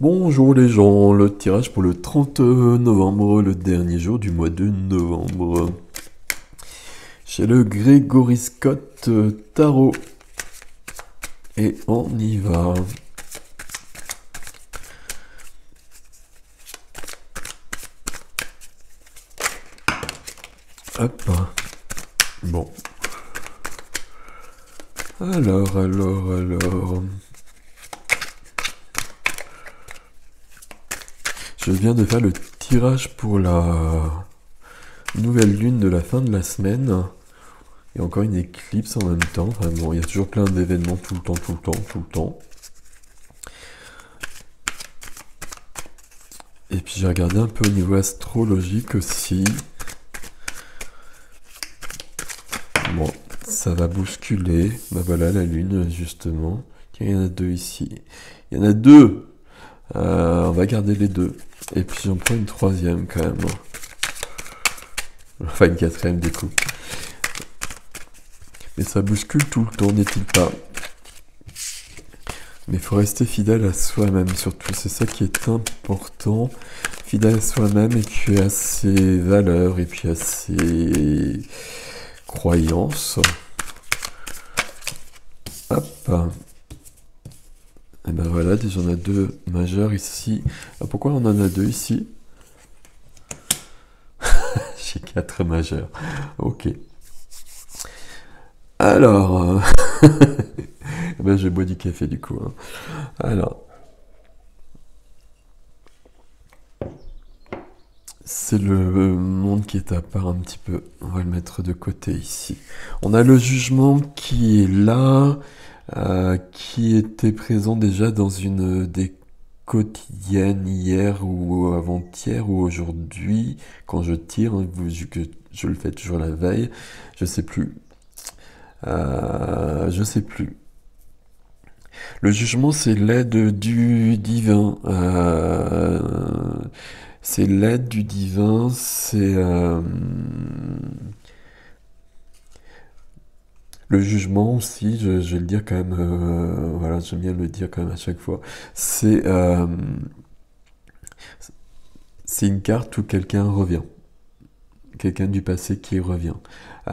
Bonjour les gens, le tirage pour le 30 novembre, le dernier jour du mois de novembre. Chez le Gregory Scott Tarot. Et on y va. Hop. Bon. Alors. Je viens de faire le tirage pour la nouvelle lune de la fin de la semaine. Et encore une éclipse en même temps. Enfin bon, il y a toujours plein d'événements tout le temps. Et puis j'ai regardé un peu au niveau astrologique aussi. Bon, ça va bousculer. Bah voilà la lune justement. Tiens, il y en a deux ici. Il y en a deux. On va garder les deux. Et puis j'en prends une troisième quand même. Enfin une quatrième du coup. Mais ça bouscule tout le temps, n'est-il pas? Mais il faut rester fidèle à soi-même surtout. C'est ça qui est important. Fidèle à soi-même et puis à ses valeurs et puis à ses croyances. Hop. Et ben voilà, déjà on a deux majeurs ici. Ah, pourquoi on en a deux ici? J'ai quatre majeurs. Ok. Alors, ben je bois du café du coup. Hein. Alors, c'est le monde qui est à part un petit peu. On va le mettre de côté ici. On a le jugement qui est là, qui était présent déjà dans une des quotidiennes hier ou avant-hier ou aujourd'hui, quand je tire, hein, vu que je le fais toujours la veille, je sais plus. Je sais plus. Le jugement, c'est l'aide du divin. C'est l'aide du divin, c'est le jugement aussi, je vais le dire quand même, voilà, j'aime bien le dire quand même à chaque fois. C'est une carte où quelqu'un revient, quelqu'un du passé qui revient.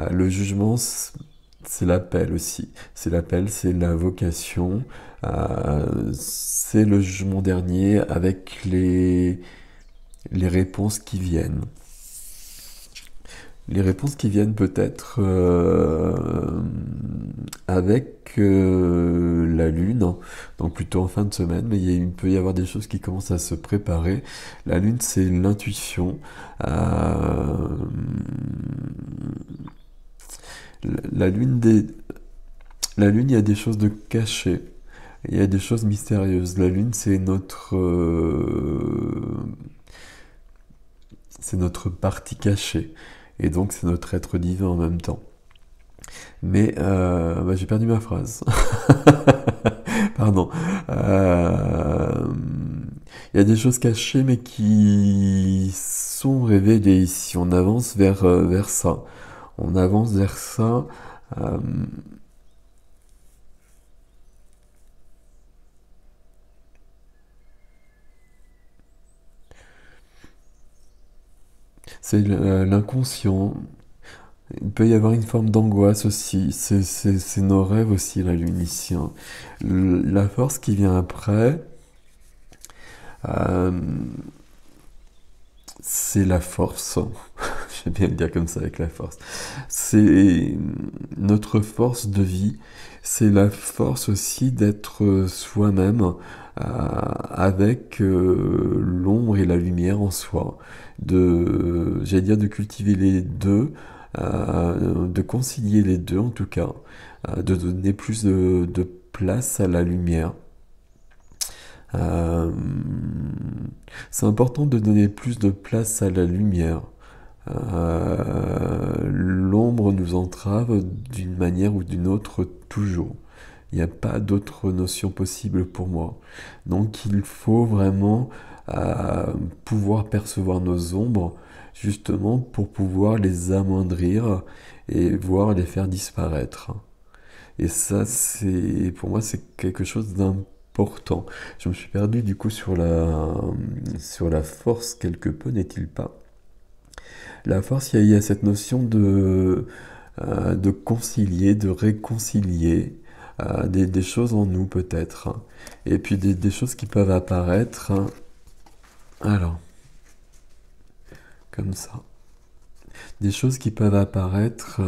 Le jugement, c'est l'appel aussi. C'est l'appel, c'est la vocation. C'est le jugement dernier avec les réponses qui viennent. Les réponses qui viennent peut-être avec la lune, hein, donc plutôt en fin de semaine, mais il peut y avoir des choses qui commencent à se préparer. La lune, c'est l'intuition. La lune, il y a des choses de cachées. Il y a des choses mystérieuses. La lune, c'est notre partie cachée. Et donc, c'est notre être divin en même temps. Mais j'ai perdu ma phrase. Pardon. Il y a des choses cachées, mais qui sont révélées ici. On avance vers ça. On avance vers ça. Euh, c'est l'inconscient. Il peut y avoir une forme d'angoisse aussi. C'est nos rêves aussi, la lune ici. Hein. La force qui vient après, euh, c'est la force. Je vais bien le dire comme ça avec la force. C'est notre force de vie. C'est la force aussi d'être soi-même avec l'ombre et la lumière en soi. J'allais dire de cultiver les deux, de concilier les deux en tout cas, de donner plus de place à la lumière. Euh, c'est important de donner plus de place à la lumière. L'ombre nous entrave d'une manière ou d'une autre toujours. Il n'y a pas d'autre notion possible pour moi. Donc il faut vraiment pouvoir percevoir nos ombres justement pour pouvoir les amoindrir et voir les faire disparaître. Et ça, pour moi, c'est quelque chose d'important important. Je me suis perdu du coup sur la force quelque peu, n'est-il pas? La force, il y a cette notion de concilier, de réconcilier des choses en nous peut-être, hein. Et puis des choses qui peuvent apparaître, hein, alors, comme ça. Des choses qui peuvent apparaître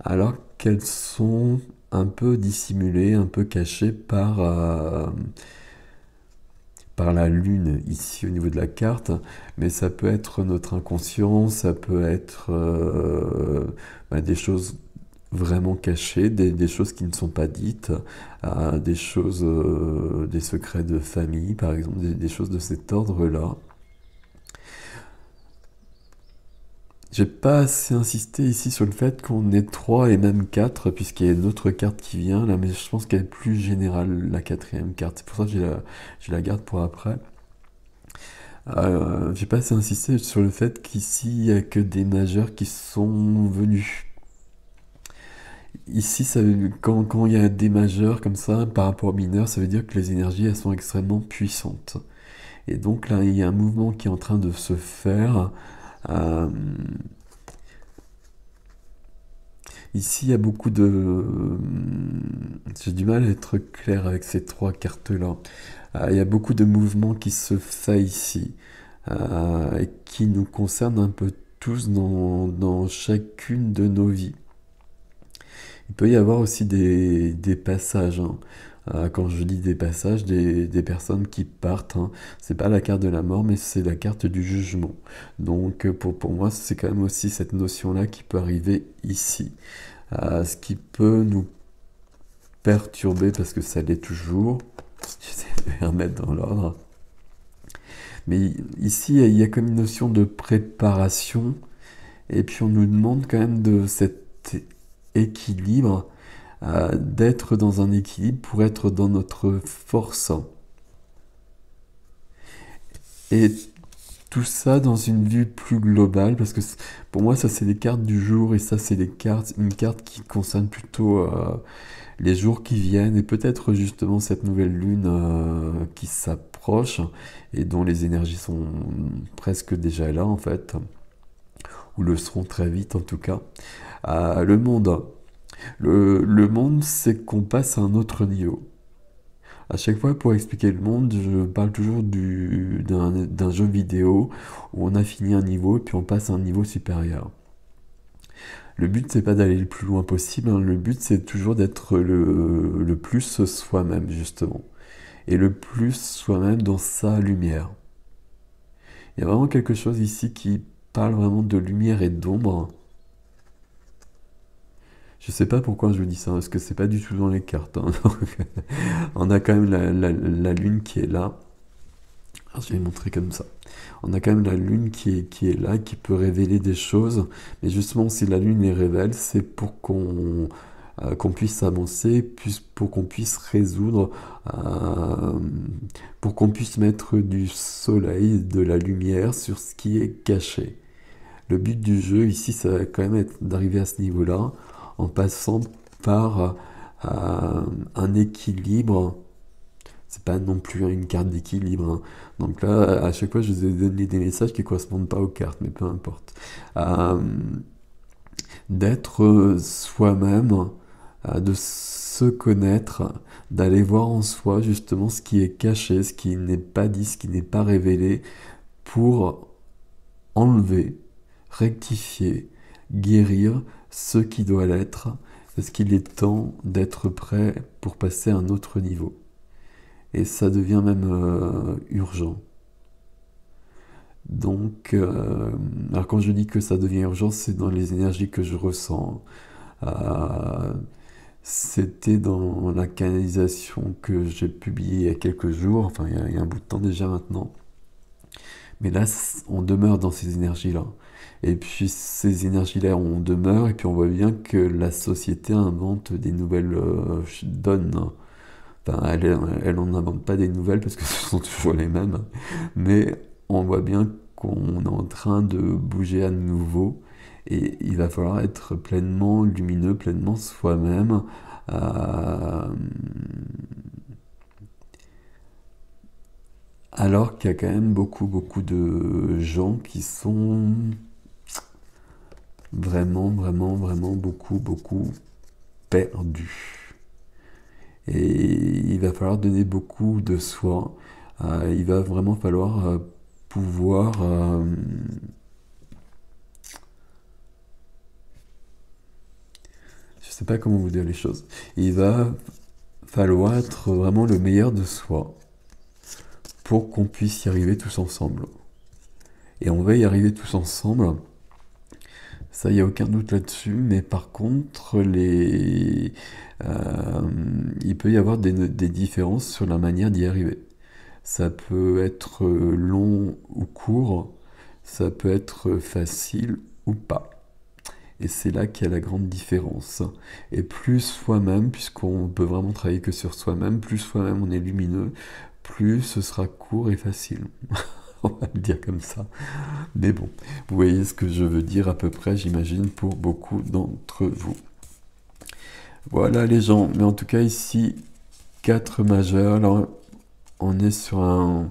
alors qu'elles sont un peu dissimulées, un peu cachées par la lune ici au niveau de la carte, mais ça peut être notre inconscient, ça peut être des choses vraiment cachées, des choses qui ne sont pas dites, des choses, des secrets de famille par exemple, des choses de cet ordre-là. J'ai pas assez insisté ici sur le fait qu'on est 3 et même 4 puisqu'il y a une autre carte qui vient là, mais je pense qu'elle est plus générale, la quatrième carte. C'est pour ça que je la garde pour après. J'ai pas assez insisté sur le fait qu'ici, il n'y a que des majeurs qui sont venus. Ici, quand il y a des majeurs comme ça, par rapport aux mineurs, ça veut dire que les énergies, elles sont extrêmement puissantes. Et donc là, il y a un mouvement qui est en train de se faire. Euh, Ici, il y a beaucoup de... J'ai du mal à être clair avec ces trois cartes-là. Il y a beaucoup de mouvements qui se fait ici, et qui nous concernent un peu tous dans chacune de nos vies. Il peut y avoir aussi des passages, hein. Quand je dis des passages, des personnes qui partent, hein. C'est pas la carte de la mort, mais c'est la carte du jugement. Donc pour moi, c'est quand même aussi cette notion-là qui peut arriver ici. Ce qui peut nous perturber, parce que ça l'est toujours. J'essaie de remettre dans l'ordre. Mais ici, il y a comme une notion de préparation, et puis on nous demande quand même de cet équilibre, d'être dans un équilibre pour être dans notre force. Et tout ça dans une vue plus globale, parce que pour moi, ça c'est les cartes du jour, et ça c'est une carte qui concerne plutôt les jours qui viennent, et peut-être justement cette nouvelle lune qui s'approche, et dont les énergies sont presque déjà là en fait, ou le seront très vite en tout cas. Le monde. Le monde, c'est qu'on passe à un autre niveau. À chaque fois, pour expliquer le monde, je parle toujours d'un jeu vidéo où on a fini un niveau et puis on passe à un niveau supérieur. Le but, c'est pas d'aller le plus loin possible, hein. Le but, c'est toujours d'être le plus soi-même, justement. Et le plus soi-même dans sa lumière. Il y a vraiment quelque chose ici qui parle vraiment de lumière et d'ombre. Je sais pas pourquoi je vous dis ça, parce que c'est pas du tout dans les cartes, hein. On a quand même la lune qui est là. Alors, je vais montrer comme ça. On a quand même la lune qui est là, qui peut révéler des choses. Mais justement, si la lune les révèle, c'est pour qu'on puisse avancer, pour qu'on puisse résoudre, pour qu'on puisse mettre du soleil, de la lumière sur ce qui est caché. Le but du jeu ici, ça va quand même être d'arriver à ce niveau-là, en passant par un équilibre. C'est pas non plus une carte d'équilibre, hein. Donc là, à chaque fois, je vous ai donné des messages qui correspondent pas aux cartes, mais peu importe. Euh, D'être soi-même, de se connaître, d'aller voir en soi justement ce qui est caché, ce qui n'est pas dit, ce qui n'est pas révélé, pour enlever, rectifier, guérir ce qui doit l'être, parce qu'il est temps d'être prêt pour passer à un autre niveau. Et ça devient même urgent. Donc, alors quand je dis que ça devient urgent, c'est dans les énergies que je ressens. Euh, C'était dans la canalisation que j'ai publiée il y a quelques jours, enfin il y a un bout de temps déjà maintenant. Mais là, on demeure dans ces énergies-là. Et puis ces énergies-là, on demeure, et puis on voit bien que la société invente des nouvelles donnes, hein. Enfin, elle en invente pas des nouvelles parce que ce sont toujours les mêmes. Mais on voit bien qu'on est en train de bouger à nouveau. Et il va falloir être pleinement lumineux, pleinement soi-même. euh, Alors qu'il y a quand même beaucoup de gens qui sont vraiment beaucoup perdus. Et il va falloir donner beaucoup de soi. Il va vraiment falloir pouvoir... je sais pas comment vous dire les choses. Il va falloir être vraiment le meilleur de soi pour qu'on puisse y arriver tous ensemble. Et on va y arriver tous ensemble. Ça, il n'y a aucun doute là-dessus. Mais par contre, il peut y avoir des différences sur la manière d'y arriver. Ça peut être long ou court. Ça peut être facile ou pas. Et c'est là qu'il y a la grande différence. Et plus soi-même, puisqu'on peut vraiment travailler que sur soi-même, plus soi-même on est lumineux, plus ce sera court et facile. On va le dire comme ça. Mais bon, vous voyez ce que je veux dire à peu près, j'imagine, pour beaucoup d'entre vous. Voilà les gens, mais en tout cas ici, 4 majeurs. Alors, on est on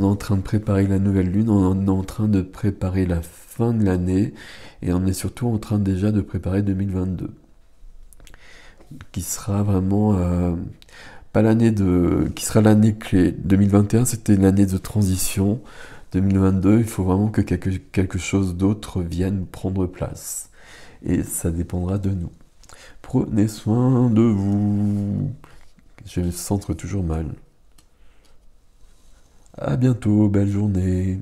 est en train de préparer la nouvelle lune, on est en train de préparer la fin de l'année, et on est surtout en train déjà de préparer 2022, qui sera vraiment pas qui sera l'année clé. 2021, c'était l'année de transition. 2022, il faut vraiment que quelque chose d'autre vienne prendre place. Et ça dépendra de nous. Prenez soin de vous. Je me sens toujours mal. À bientôt, belle journée.